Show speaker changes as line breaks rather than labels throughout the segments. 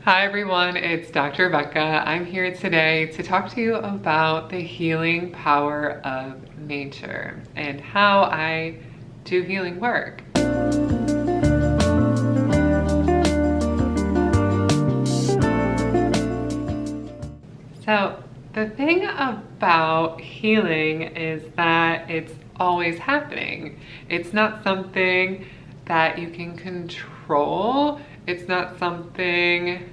Hi everyone, it's Dr. Becca. I'm here today to talk to you about the healing power of nature and how I do healing work. So the thing about healing is that it's always happening. It's not something that you can control. It's not something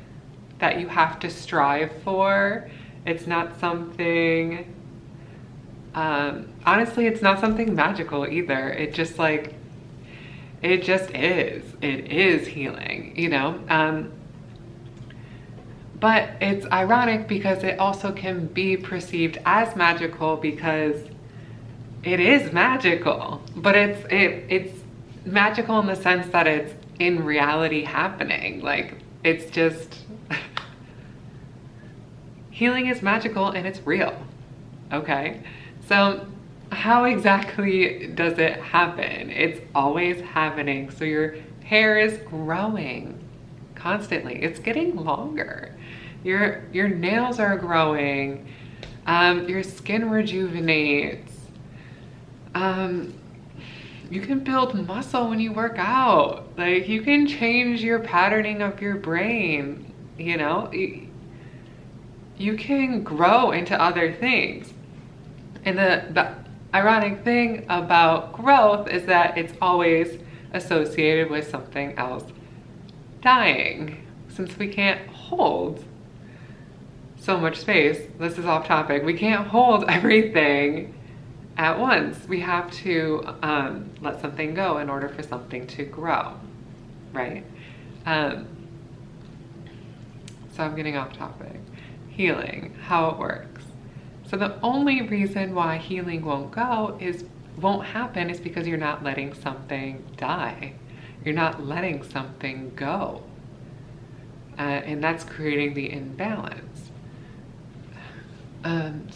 that you have to strive for. It's not something, honestly, it's not something magical either. It just is. It is healing, you know? But it's ironic because it also can be perceived as magical because it is magical, but it's magical in the sense that it's in reality happening. Like, it's just, healing is magical and it's real, okay? So how exactly does it happen? It's always happening. So your hair is growing constantly. It's getting longer. Your nails are growing. Your skin rejuvenates. You can build muscle when you work out. Like, you can change your patterning of your brain, you know? You can grow into other things. And the ironic thing about growth is that it's always associated with something else dying. Since we can't hold so much space, this is off topic, we can't hold everything at once. We have to let something go in order for something to grow, right? So I'm getting off topic. Healing, how it works. So the only reason why healing won't happen is because you're not letting something die. You're not letting something go. And that's creating the imbalance.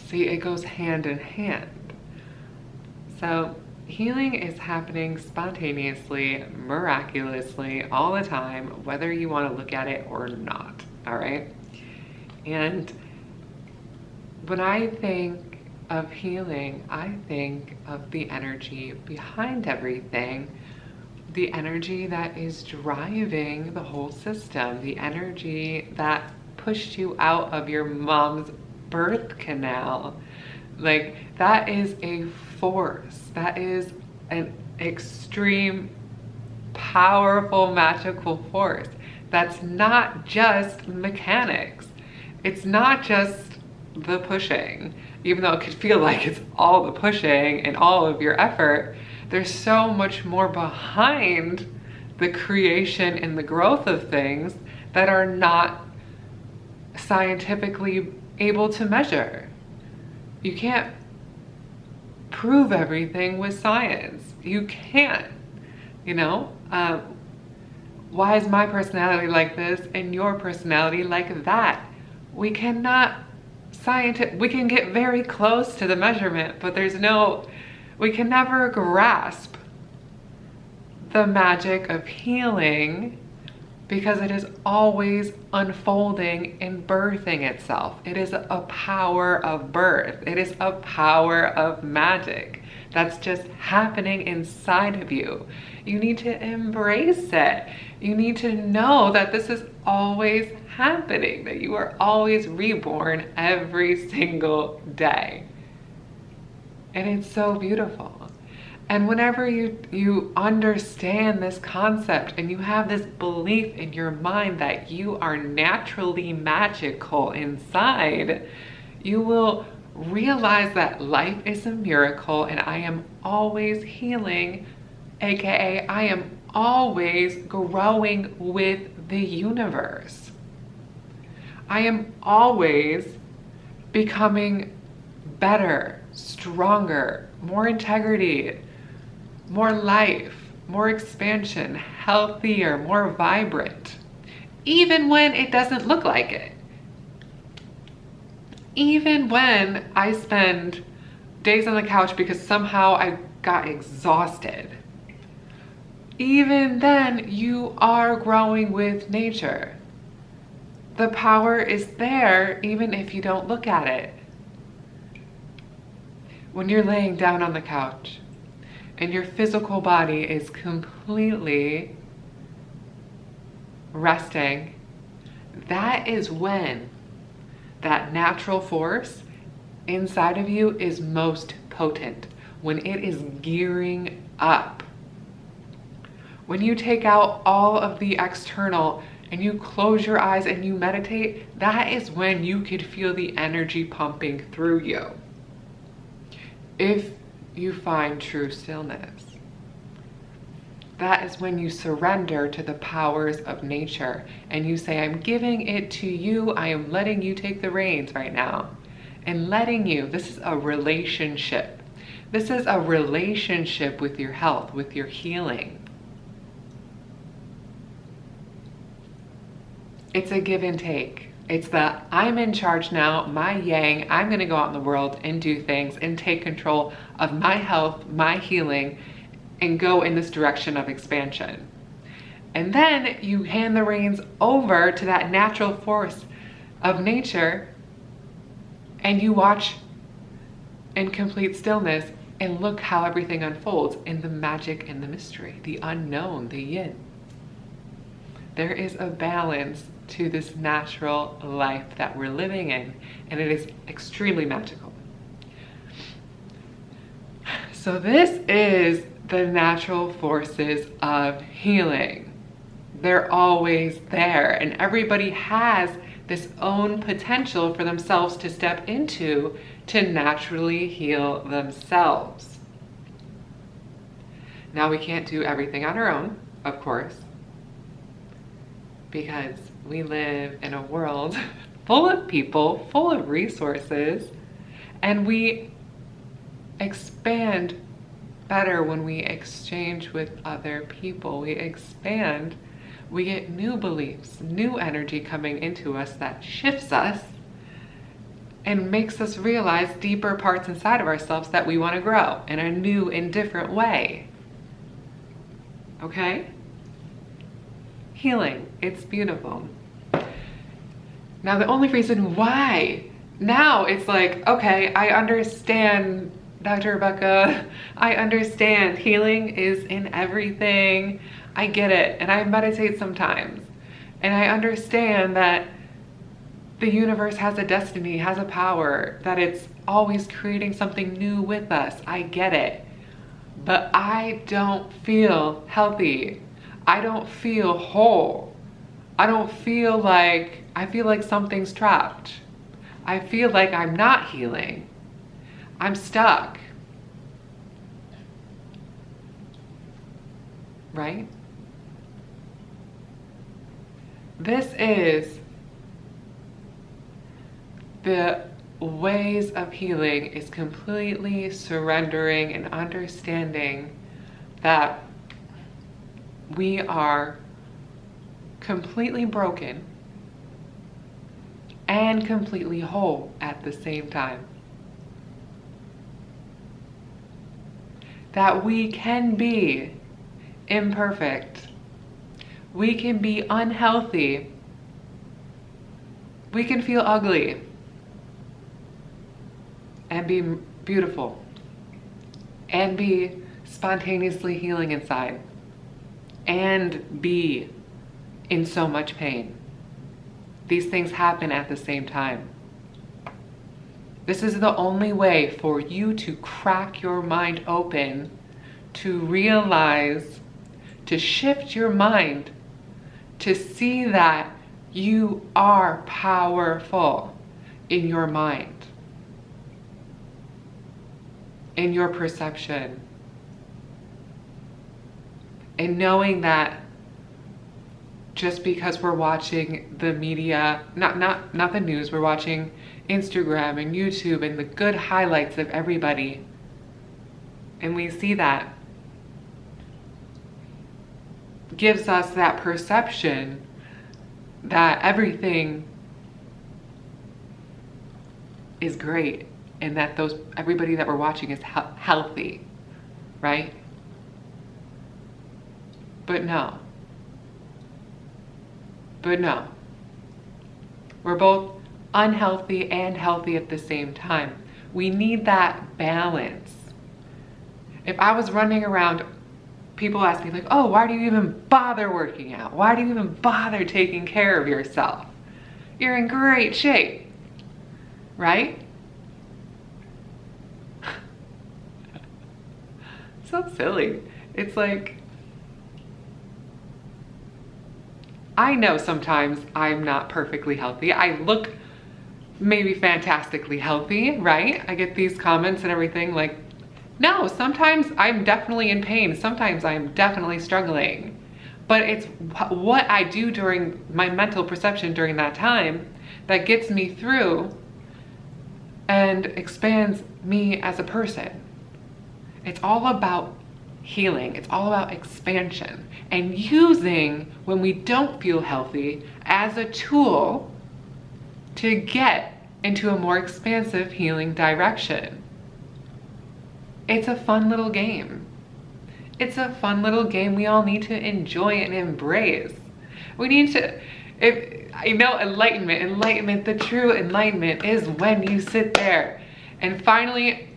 See, it goes hand in hand. So healing is happening spontaneously, miraculously, all the time, whether you want to look at it or not, all right? And when I think of healing, I think of the energy behind everything, the energy that is driving the whole system, the energy that pushed you out of your mom's birth canal. Like, that is a force. That is an extreme, powerful, magical force. That's not just mechanics. It's not just the pushing, even though it could feel like it's all the pushing and all of your effort. There's so much more behind the creation and the growth of things that are not scientifically able to measure. You can't prove everything with science. You can't, you know? Why is my personality like this and your personality like that? We cannot we can get very close to the measurement, but we can never grasp the magic of healing because it is always unfolding and birthing itself. It is a power of birth. It is a power of magic that's just happening inside of you. You need to embrace it. You need to know that this is always happening, that you are always reborn every single day. And it's so beautiful. And whenever you understand this concept and you have this belief in your mind that you are naturally magical inside, you will realize that life is a miracle and I am always healing, aka I am always growing with the universe. I am always becoming better, stronger, more integrity, more life, more expansion, healthier, more vibrant, even when it doesn't look like it. Even when I spend days on the couch because somehow I got exhausted, even then you are growing with nature. the power is there even if you don't look at it. When you're laying down on the couch and your physical body is completely resting, that is when that natural force inside of you is most potent, when it is gearing up. When you take out all of the external and you close your eyes and you meditate, that is when you could feel the energy pumping through you. If you find true stillness, that is when you surrender to the powers of nature and you say, I'm giving it to you. I am letting you take the reins right now. And letting you, this is a relationship. This is a relationship with your health, with your healing. It's a give and take. It's the I'm in charge now, my yang, I'm gonna go out in the world and do things and take control of my health, my healing, and go in this direction of expansion. And then you hand the reins over to that natural force of nature and you watch in complete stillness and look how everything unfolds in the magic and the mystery, the unknown, the yin. There is a balance to this natural life that we're living in, and it is extremely magical. So this is the natural forces of healing. They're always there, and everybody has this own potential for themselves to step into to naturally heal themselves. Now, we can't do everything on our own, of course, because we live in a world full of people, full of resources, and we expand better when we exchange with other people. We expand, we get new beliefs, new energy coming into us that shifts us and makes us realize deeper parts inside of ourselves that we want to grow in a new and different way. Okay? Healing, it's beautiful. Now, the only reason why now it's like, okay, I understand, Dr. Rebecca, I understand healing is in everything. I get it. And I meditate sometimes. And I understand that the universe has a destiny, has a power, that it's always creating something new with us. I get it. But I don't feel healthy. I don't feel whole. I feel like something's trapped. I feel like I'm not healing. I'm stuck. Right? This is the ways of healing, is completely surrendering and understanding that we are completely broken and completely whole at the same time. That we can be imperfect. We can be unhealthy. We can feel ugly and be beautiful and be spontaneously healing inside and be in so much pain. These things happen at the same time. This is the only way for you to crack your mind open, to realize, to shift your mind, to see that you are powerful in your mind, in your perception, and knowing that just because we're watching the media, not the news, we're watching Instagram and YouTube and the good highlights of everybody, and we see that, gives us that perception that everything is great and that everybody that we're watching is healthy, right? But no. We're both unhealthy and healthy at the same time. We need that balance. If I was running around, people ask me like, oh, why do you even bother working out? Why do you even bother taking care of yourself? You're in great shape, right? So silly. It's like, I know sometimes I'm not perfectly healthy. I look maybe fantastically healthy, right? I get these comments and everything like, no, sometimes I'm definitely in pain. Sometimes I'm definitely struggling. But it's what I do during my mental perception during that time that gets me through and expands me as a person. It's all about healing. It's all about expansion and using when we don't feel healthy as a tool to get into a more expansive healing direction. It's a fun little game. It's a fun little game we all need to enjoy and embrace. We need to, enlightenment, the true enlightenment is when you sit there and finally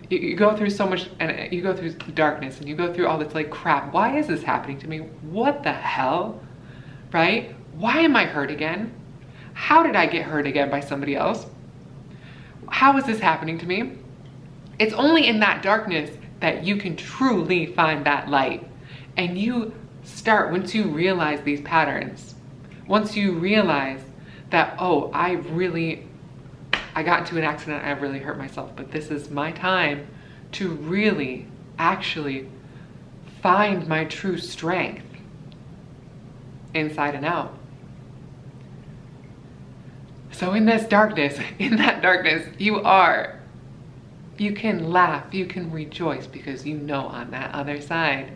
you go through so much, and you go through darkness and you go through all this like crap. Why is this happening to me? What the hell, right? Why am I hurt again? How did I get hurt again by somebody else? How is this happening to me? It's only in that darkness that you can truly find that light. And you start, once you realize these patterns, once you realize that, oh, I got into an accident, I really hurt myself, but this is my time to really actually find my true strength inside and out. So in that darkness, you can laugh, you can rejoice because you know on that other side,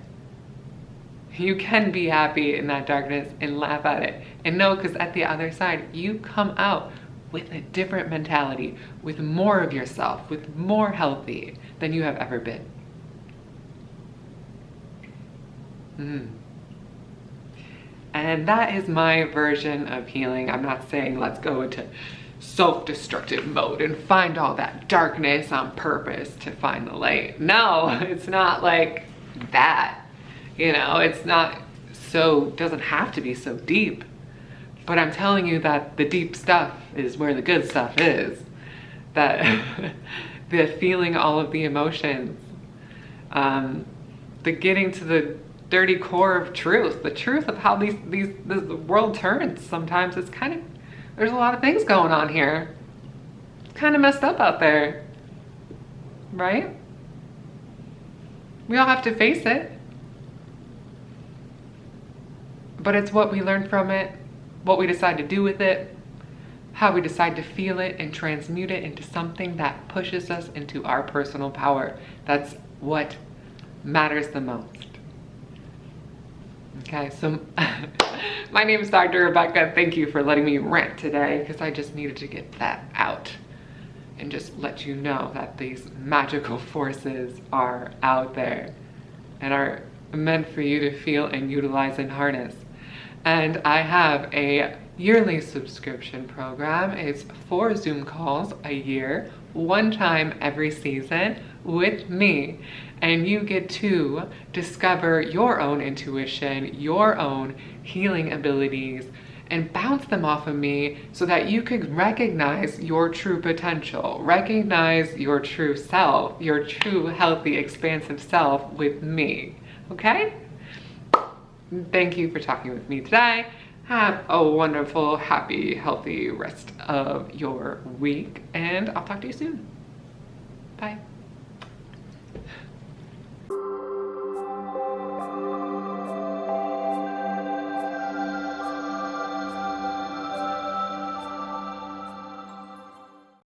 you can be happy in that darkness and laugh at it. And know, because at the other side, you come out with a different mentality, with more of yourself, with more healthy than you have ever been. And that is my version of healing. I'm not saying let's go into self-destructive mode and find all that darkness on purpose to find the light. No, it's not like that. It's not so, doesn't have to be so deep. But I'm telling you that the deep stuff is where the good stuff is. That the feeling all of the emotions, the getting to the dirty core of truth, the truth of how the world turns. Sometimes it's kind of, there's a lot of things going on here. It's kind of messed up out there, right? We all have to face it. But it's what we learn from it, what we decide to do with it, how we decide to feel it and transmute it into something that pushes us into our personal power. That's what matters the most. Okay, so my name is Dr. Rebecca. Thank you for letting me rant today because I just needed to get that out and just let you know that these magical forces are out there and are meant for you to feel and utilize and harness. And I have a yearly subscription program. It's 4 Zoom calls a year, 1 time every season with me. And you get to discover your own intuition, your own healing abilities, and bounce them off of me so that you can recognize your true potential, recognize your true self, your true healthy, expansive self with me, okay? Thank you for talking with me today. Have a wonderful, happy, healthy rest of your week, and I'll talk to you soon. Bye.